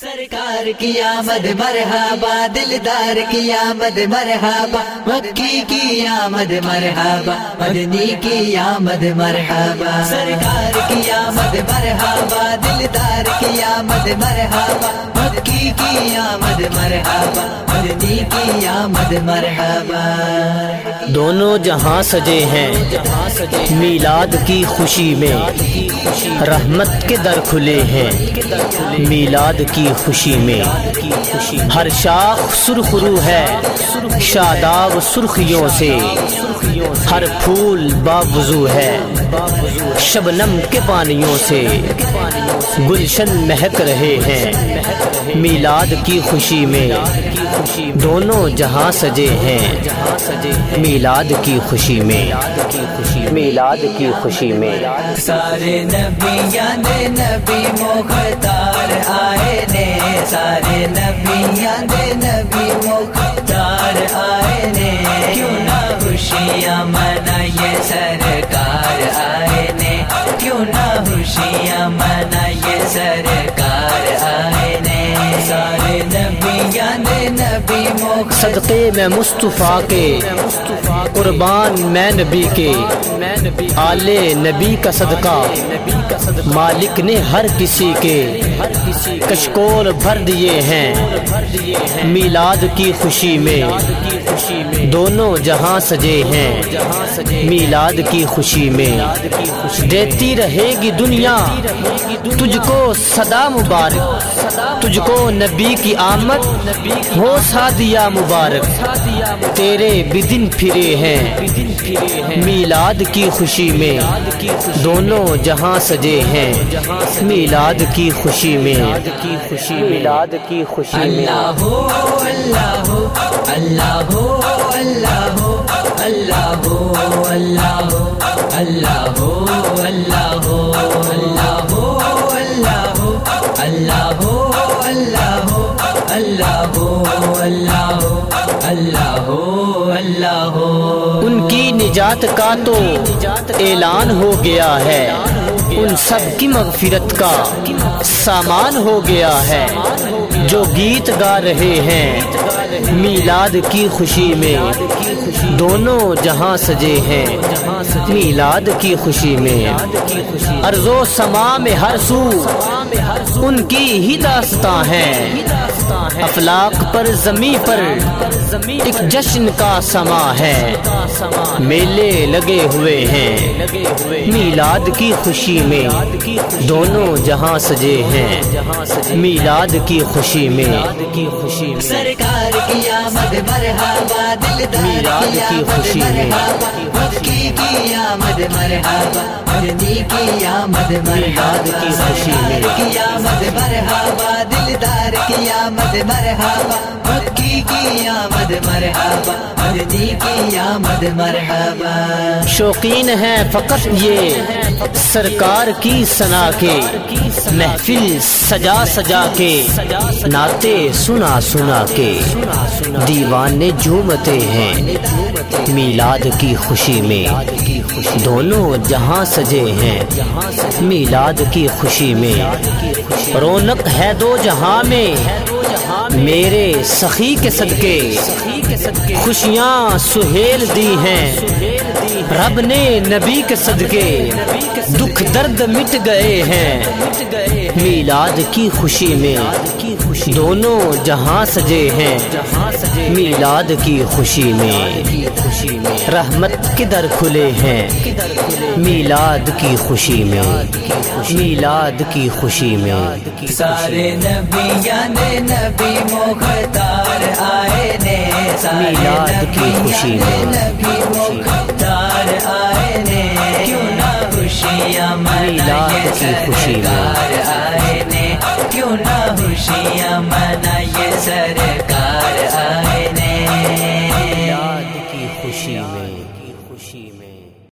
سرکار کی آمد مرحبا، دلدار کی آمد مرحبا، مکی کی آمد مرحبا، مدنی کی آمد مرحبا۔ سرکار کی آمد مرحبا، دلدار کی آمد مرحبا، مکی کی آمد مرحبا، مدنی کی آمد مرحبا۔ دونوں جہاں سجے ہیں میلاد کی خوشی میں، رحمت کے در کھلے ہیں میلاد کی خوشی میں۔ ہر شاخ سرخ رو ہے شاداب سرخیوں سے، ہر پھول باوضو ہے شبنم کے پانیوں سے۔ گلشن مہک رہے ہیں میلاد کی خوشی میں، دونوں جہاں سجے ہیں میلاد کی خوشی میں، میلاد کی خوشی میں۔ سارے نبیان دے نبی مختار آئے نے، سارے نبیان دے نبی مختار آئے نے۔ کیوں نہ خوشیاں منائے سرکار آئے نے، کیوں نہ خوشیاں منائے سرکار آئے نے۔ سارے نبیان دے نبی مختار، صدقے میں مصطفیٰ کے قربان میں نبی کے، آل نبی کا صدقہ مالک نے ہر کسی کے کشکول بھر دیے ہیں میلاد کی خوشی میں۔ دونوں جہاں سجے ہیں میلاد کی خوشی میں۔ دیتی رہے گی دنیا تجھ کو صدا مبارک، تجھ کو نبی کی آمد ہو سعدیہ مبارک۔ تیرے بھی دن پھرے ہیں میلاد کی خوشی میں، دونوں جہاں سجے ہیں میلاد کی خوشی میں، میلاد کی خوشی میں۔ اللہ اللہ اللہ اللہ اللہ اللہ اللہ اللہ اللہ۔ ان کی نجات کا تو اعلان ہو گیا ہے، ان سب کی مغفرت کا سامان ہو گیا ہے۔ جو گیت گا رہے ہیں میلاد کی خوشی میں، دونوں جہاں سجے ہیں میلاد کی خوشی میں۔ ارض و سما میں ہر سو ان کی ہی داستاں ہے، افلاک پر زمیں پر ایک جشن کا سما ہے۔ میلے لگے ہوئے ہیں میلاد کی خوشی میں، دونوں جہاں سجے ہیں میلاد کی خوشی میں۔ سرکار کی آمد مرحبا، دلدار کی خوشی میں، مکی کی آمد مرحبا، مدنی کی آمد مرحبا۔ کی خوشی میں، کی آمد مرحبا، دلدار کی آمد مرحبا، مکی کی آمد مرحبا، مدنی کی آمد مرحبا۔ شوقین ہیں فقط یہ سرکار کی ثنا کے، محفل سجا سجا کے نعتیں سنا سنا کے دیوانے جھومتے ہیں میلاد کی خوشی میں۔ دونوں جہاں سجے ہیں میلاد کی خوشی میں۔ رونق ہے دو جہاں میں میرے سخی کے صدقے، خوشیاں سہیل دی ہیں رب نے نبی کے صدقے۔ دکھ درد مٹ گئے ہیں میلاد کی خوشی میں، دونوں جہاں سجے ہیں میلاد کی خوشی میں۔ رحمت کے در کھلے ہیں میلاد کی خوشی میں، میلاد کی خوشی میں۔ سارے نبیان دے نبی مختار آئے نے، میلاد کی خوشی میں، نبی مختار آئے نے۔ کیوں نہ خوشیاں منائے میلاد کی خوشی میں۔ سرکار آئے